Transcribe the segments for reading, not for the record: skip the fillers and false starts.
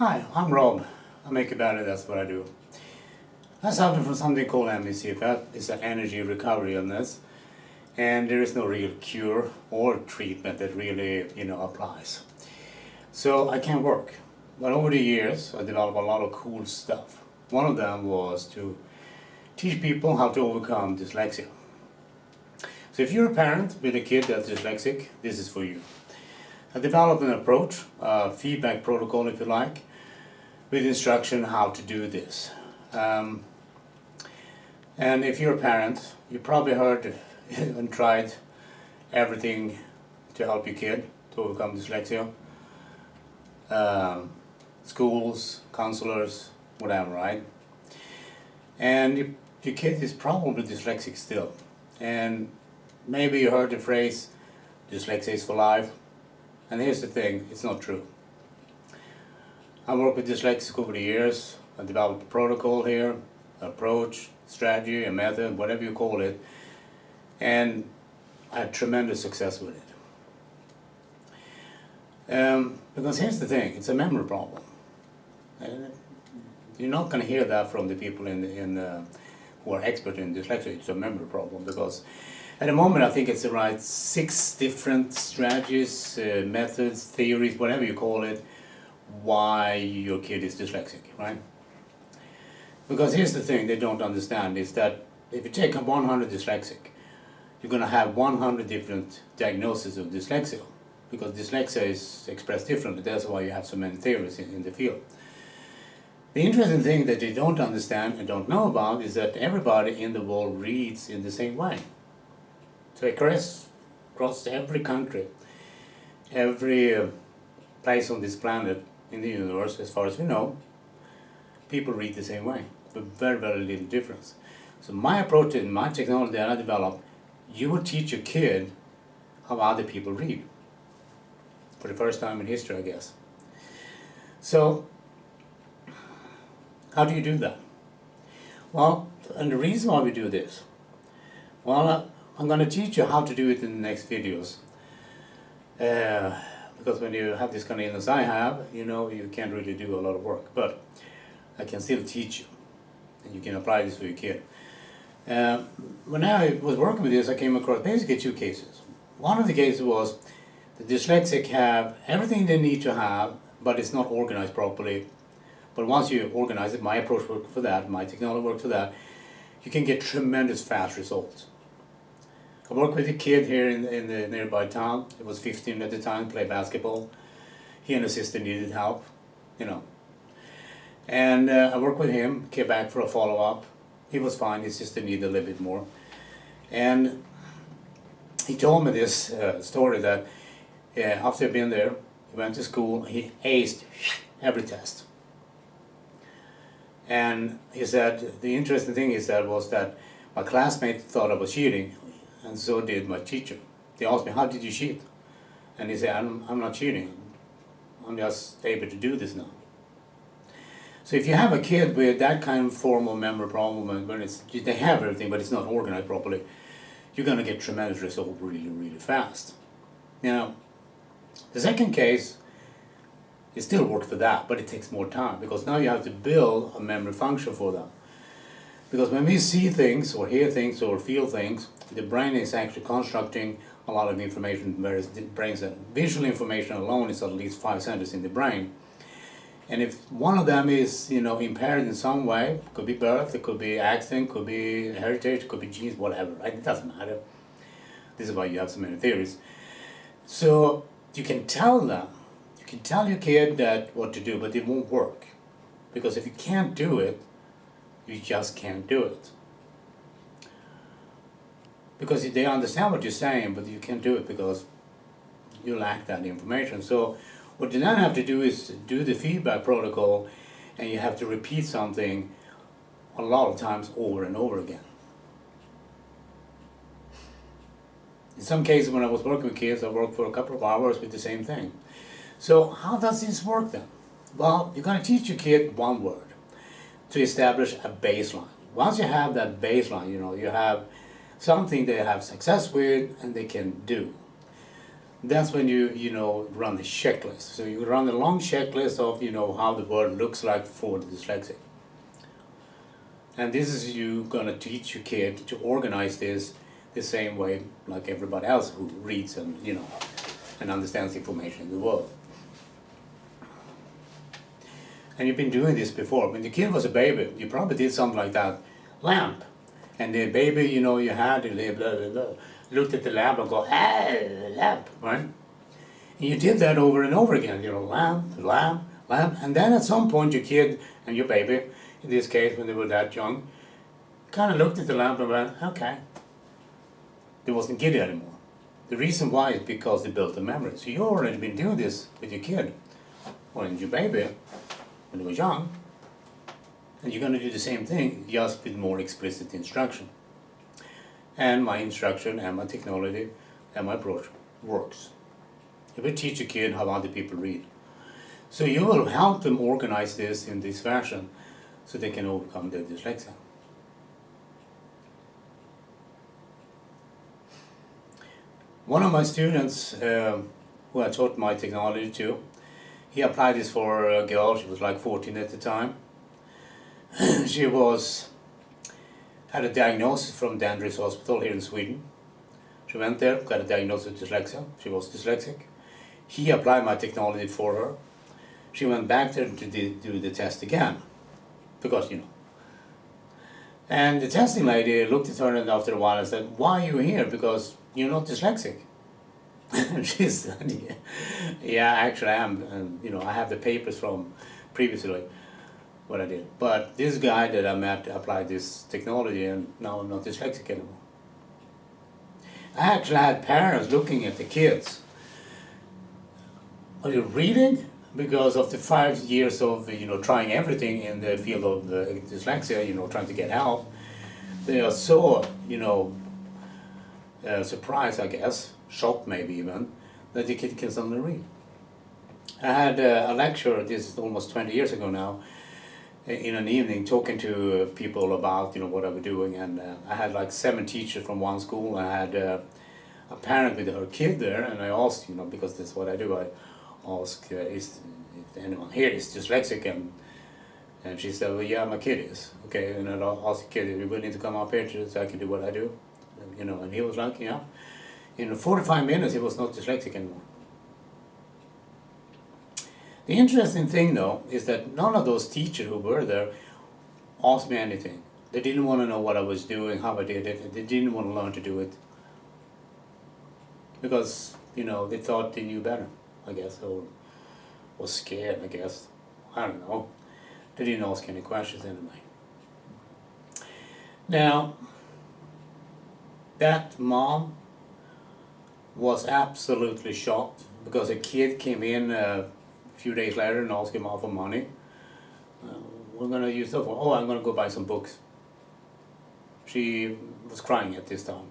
Hi, I'm Rob. I make it better, that's what I do. I suffer from something called MECFF. It's an energy recovery illness, and there is no real cure or treatment that really, applies. So I can't work. But over the years, I developed a lot of cool stuff. One of them was to teach people how to overcome dyslexia. So if you're a parent with a kid that's dyslexic, this is for you. I developed an approach, a feedback protocol if you like, with instruction how to do this. And if you're a parent, you probably heard and tried everything to help your kid to overcome dyslexia. Schools, counselors, whatever, right? And your kid is probably dyslexic still. And maybe you heard the phrase, dyslexia is for life. And here's the thing, it's not true. I worked with dyslexics over the years. I developed a protocol here, approach, strategy, a method, whatever you call it. And I had tremendous success with it. Because here's the thing, it's a memory problem. You're not going to hear that from the people who are expert in dyslexia. It's a memory problem because at the moment I think it's around 6 different strategies, methods, theories, whatever you call it, why your kid is dyslexic, right? Because here's the thing they don't understand is that if you take 100 dyslexic, you're going to have 100 different diagnoses of dyslexia because dyslexia is expressed differently. That's why you have so many theories in the field. The interesting thing that they don't understand and don't know about is that everybody in the world reads in the same way. So across every country, every place on this planet, in the universe, as far as we know, people read the same way, with very, very little difference. So my approach and my technology that I developed, you will teach your kid how other people read. For the first time in history, I guess. So, how do you do that? Well, and the reason why we do this, well, I'm going to teach you how to do it in the next videos. Because when you have this kind of illness I have, you can't really do a lot of work. But I can still teach you. And you can apply this for your kid. When I was working with this, I came across basically 2 cases. One of the cases was the dyslexic have everything they need to have, but it's not organized properly. But once you organize it, my approach worked for that, my technology worked for that, you can get tremendous fast results. I worked with a kid here in the nearby town. He was 15 at the time, played basketball. He and his sister needed help, And I worked with him, came back for a follow-up. He was fine, his sister needed a little bit more. And he told me this story that after he'd been there, he went to school, he aced every test. And he said, the interesting thing he said was that my classmates thought I was cheating, and so did my teacher. They asked me, how did you cheat? And he said, I'm not cheating. I'm just able to do this now. So if you have a kid with that kind of form of memory problem, and when they have everything, but it's not organized properly, you're going to get tremendous results really, really fast. Now, the second case, it still works for that, but it takes more time, because now you have to build a memory function for that. Because when we see things, or hear things, or feel things, the brain is actually constructing a lot of information, whereas the brain's visual information alone is at least 5 centers in the brain. And if one of them is, impaired in some way, it could be birth, it could be accident, could be heritage, it could be genes, whatever, right? It doesn't matter. This is why you have so many theories. So you can tell them, you can tell your kid that what to do, but it won't work. Because if you can't do it, you just can't do it. Because they understand what you're saying, but you can't do it because you lack that information. So what you then have to do is do the feedback protocol, and you have to repeat something a lot of times over and over again. In some cases, when I was working with kids, I worked for a couple of hours with the same thing. So how does this work then? Well, you're going to teach your kid one word to establish a baseline. Once you have that baseline, you have something they have success with and they can do. That's when you run the checklist. So you run a long checklist of how the word looks like for the dyslexic. And this is you gonna teach your kid to organize this the same way like everybody else who reads and understands information in the world. And you've been doing this before. When the kid was a baby, you probably did something like that. Lamp. And the baby, you had it, blah, blah, blah, looked at the lamp and go, ah, lamp, right? And you did that over and over again, lamp, lamp, lamp. And then at some point your kid and your baby, in this case when they were that young, kind of looked at the lamp and went, okay. They wasn't giddy anymore. The reason why is because they built a memory. So you already been doing this with your kid, or your baby, when they were young, and you're going to do the same thing, just with more explicit instruction. And my instruction and my technology and my approach works. If we teach a kid how other people read. So you will help them organize this in this fashion so they can overcome their dyslexia. One of my students who I taught my technology to, he applied this for a girl. She was like 14 at the time. She had a diagnosis from Danderyds Hospital here in Sweden. She went there, got a diagnosis of dyslexia. She was dyslexic. He applied my technology for her. She went back there to do the test again, because And the testing lady looked at her and after a while and said, "Why are you here? Because you're not dyslexic." And she said, "Yeah, actually I am. And, I have the papers from previously what I did. But this guy that I met applied this technology and now I'm not dyslexic anymore." I actually had parents looking at the kids. Are you reading? Because of the 5 years of trying everything in the field of dyslexia, trying to get help, they are so surprised, I guess, shocked maybe even, that the kid can suddenly read. I had a lecture, this is almost 20 years ago now, in an evening talking to people about what I was doing, and I had like 7 teachers from one school. I had a parent with her kid there, and I asked, because that's what I do, I ask if anyone here is dyslexic, and she said, "Well, yeah, my kid is." Okay, and I asked the kid, "Are you willing to come up here so I can do what I do?" And he was like, "Yeah." In 45 minutes he was not dyslexic anymore. The interesting thing though is that none of those teachers who were there asked me anything. They didn't want to know what I was doing, how I did it. They didn't want to learn to do it. Because, they thought they knew better, I guess, or was scared, I guess. I don't know. They didn't ask any questions anyway. Now, that mom was absolutely shocked because a kid came in a few days later and asked him for money. We're going to use that for, I'm going to go buy some books. She was crying at this time.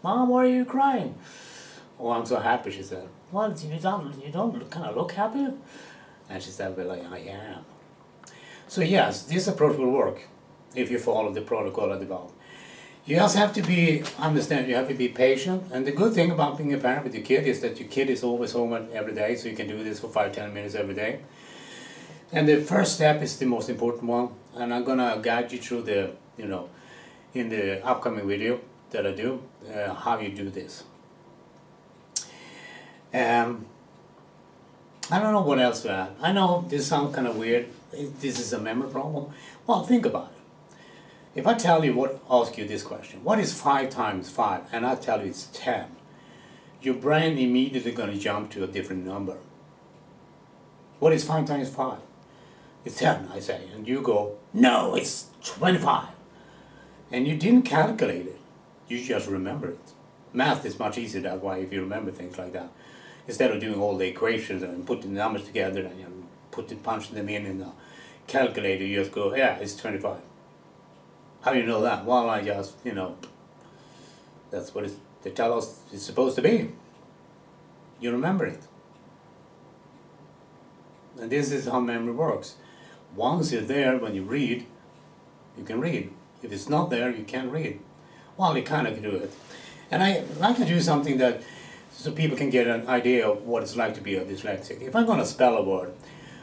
"Mom, why are you crying?" "Oh, I'm so happy," she said. "Well, you don't kind of look happy?" And she said, "Well, I am." So yes, this approach will work if you follow the protocol I developed. You just have to you have to be patient. And the good thing about being a parent with your kid is that your kid is always home every day, so you can do this for 5-10 minutes every day. And the first step is the most important one. And I'm going to guide you through in the upcoming video that I do, how you do this. I don't know what else to add. I know this sounds kind of weird. This is a memory problem. Well, think about it. If I tell you ask you this question, what is 5 times 5? And I tell you it's 10. Your brain immediately going to jump to a different number. What is 5 times 5? It's 10, I say. And you go, "No, it's 25. And you didn't calculate it. You just remember it. Math is much easier that way if you remember things like that. Instead of doing all the equations and putting the numbers together and punching them in the calculator, you just go, "Yeah, it's 25. How do you know that? Well, I just, that's what they tell us it's supposed to be. You remember it. And this is how memory works. Once it's there, when you read, you can read. If it's not there, you can't read. Well, you kind of can do it. And I like to do something that so people can get an idea of what it's like to be a dyslexic. If I'm going to spell a word,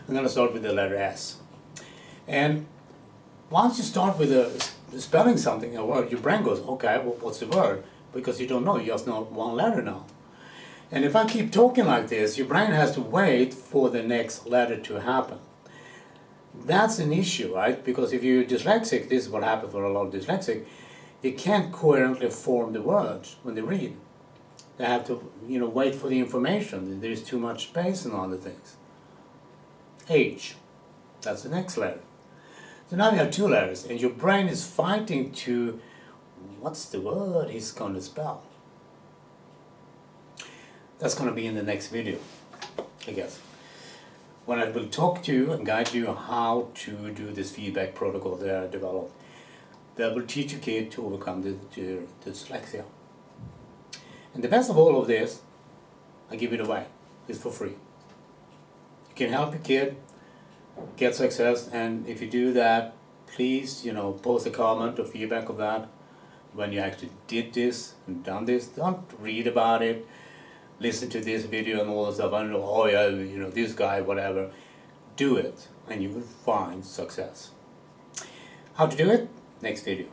I'm going to start with the letter S. And once you start with spelling something, a word, your brain goes, okay, well, what's the word? Because you don't know, you just know one letter now. And if I keep talking like this, your brain has to wait for the next letter to happen. That's an issue, right? Because if you're dyslexic, this is what happens for a lot of dyslexic, they can't coherently form the words when they read. They have to, wait for the information. There's too much space and other things. H, that's the next letter. So now you have two letters, and your brain is fighting to, what's the word he's going to spell? That's going to be in the next video, I guess, when I will talk to you and guide you on how to do this feedback protocol that I developed that will teach your kid to overcome the dyslexia. And the best of all of this, I give it away. It's for free. You can help your kid get success, and if you do that, please, post a comment or feedback of that when you actually did this and done this. Don't read about it, listen to this video and all that stuff. I don't know, oh yeah, this guy, whatever. Do it, and you will find success. How to do it? Next video.